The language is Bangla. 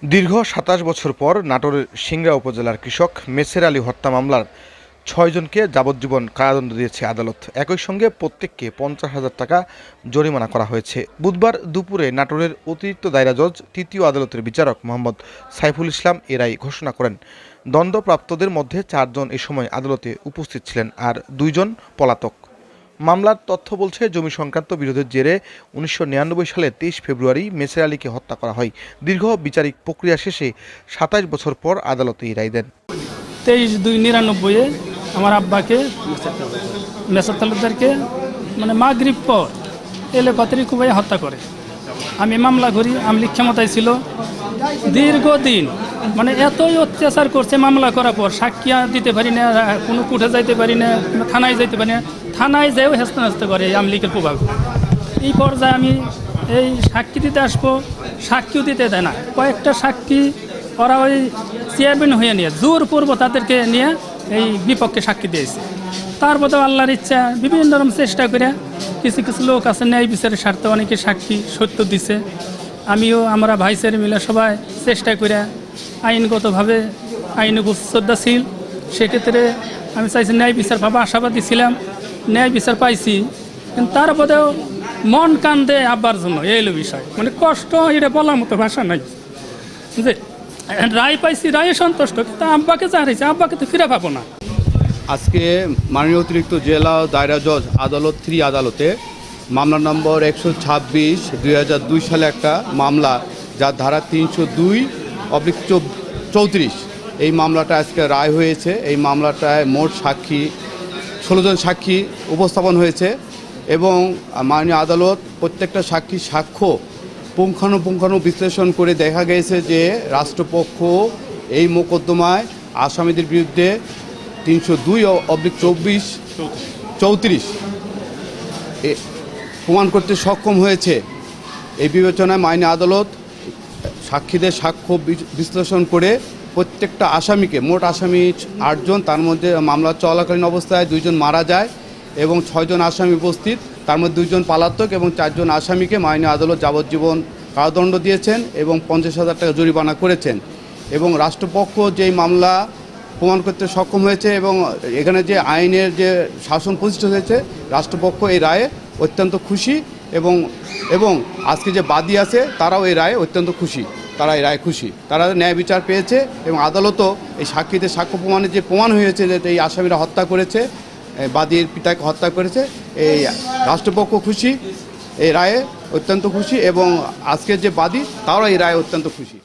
দীর্ঘ ২৭ বছর পর নাটোরের সিংড়া উপজেলার কৃষক মেসের আলী হত্যা মামলার ৬ জনকে যাবজ্জীবন কারাদণ্ড দিয়েছে আদালত। একই সঙ্গে প্রত্যেককে ৫০,০০০ টাকা জরিমানা করা হয়েছে। বুধবার দুপুরে নাটোরের অতিরিক্ত দায়রা জজ তৃতীয় আদালতের বিচারক মোহাম্মদ সাইফুল ইসলাম এ রায় ঘোষণা করেন। দণ্ডপ্রাপ্তদের মধ্যে ৪ জন এ সময় আদালতে উপস্থিত ছিলেন, আর ২ জন পলাতক। মামলার তথ্য বলছে, জমি সংক্রান্ত বিরোধের জেরে ১৯৯৯ সালের ২৩ ফেব্রুয়ারি মেসের আলীকে হত্যা করা হয়। দীর্ঘ বিচারিক প্রক্রিয়া শেষে ২৭ বছর পর আদালতে এই রায় দেন। ২৩/২/৯৯ আমার আব্বাকে মেসার তালুকদারকে মাগরিব পর এলাকাতেই কুবাই হত্যা করে। আমি মামলা করি, আমলিগ ক্ষমতায় ছিল দীর্ঘদিন, এতই অত্যাচার করছে। মামলা করার পর সাক্ষী দিতে পারি না, কোনো কোর্টে যাইতে পারি না, থানায় যাইতে পারি না, থানায় যেও হেস্তা হেস্তা করে এই আমলিগের প্রভাব। এই পর্যায়ে আমি এই সাক্ষী দিতে আসবো, সাক্ষীও দিতে দেয় না। কয়েকটা সাক্ষী ওরা ওই চেয়ারম্যান হয়ে নিয়ে জোর পূর্ব তাদেরকে নিয়ে এই বিপক্ষে সাক্ষী দিয়েছে। তারপরে আল্লাহর ইচ্ছা বিভিন্ন রকম চেষ্টা করে কিছু কিছু লোক আছে ন্যায় বিচারের স্বার্থে অনেকে সাক্ষী সত্য দিছে। আমিও আমরা ভাইসের মিলে সবাই চেষ্টা করে আইনগতভাবে শ্রদ্ধাশীল, সেক্ষেত্রে আমি চাইছি ন্যায় বিচার পাবো, আশাবাদী ছিলাম, ন্যায় বিচার পাইছি। কিন্তু তারপরেও মন কান্দে আব্বার জন্য এই বিষয়, কষ্ট এটা বলার মতো ভাষা নাই। যে রায় পাইছি, রায়ে সন্তুষ্ট, কিন্তু আব্বাকে যা হারিয়েছে আব্বাকে তো ফিরে পাবো না। আজকে মাননীয় অতিরিক্ত জেলা দায়রা জজ আদালত 3 আদালতে মামলা নম্বর ১২৬/২০০২ সালে একটা মামলা, যার ধারা ৩০২/34 এই মামলাটা আজকে রায় হয়েছে। এই মামলাটায় মোট সাক্ষী 16 জন সাক্ষী উপস্থাপন হয়েছে এবং মাননীয় আদালত প্রত্যেকটা সাক্ষীর সাক্ষ্য পুঙ্খানুপুঙ্খানু বিশ্লেষণ করে দেখা গেছে যে রাষ্ট্রপক্ষ এই মোকদ্দমায় আসামিদের বিরুদ্ধে ৩০২/34 প্রমাণ করতে সক্ষম হয়েছে। এই বিবেচনায় মাননীয় আদালত সাক্ষীদের সাক্ষ্য বিশ্লেষণ করে প্রত্যেকটা আসামিকে, মোট আসামি 8 জন, তার মধ্যে মামলা চলাকালীন অবস্থায় 2 জন মারা যায় এবং 6 জন আসামি উপস্থিত, তার মধ্যে 2 জন পলাতক এবং 4 জন আসামিকে মাননীয় আদালত যাবজ্জীবন কারাদণ্ড দিয়েছেন এবং 50,000 টাকা জরিমানা করেছেন। এবং রাষ্ট্রপক্ষ যেই মামলা প্রমাণ করতে সক্ষম হয়েছে এবং এখানে যে আইনের যে শাসন প্রতিষ্ঠা হয়েছে, রাষ্ট্রপক্ষ এই রায়ে অত্যন্ত খুশি এবং আজকে যে বাদী আছে তারাও এই রায়ে অত্যন্ত খুশি। তারা এই রায় খুশি, তারা ন্যায় বিচার পেয়েছে এবং আদালতও এই সাক্ষীদের সাক্ষ্য প্রমাণের যে প্রমাণ হয়েছে যে এই আসামিরা হত্যা করেছে, বাদীর পিতাকে হত্যা করেছে, এই রাষ্ট্রপক্ষ খুশি, এই রায়ে অত্যন্ত খুশি এবং আজকের যে বাদী তারাও এই রায়ে অত্যন্ত খুশি।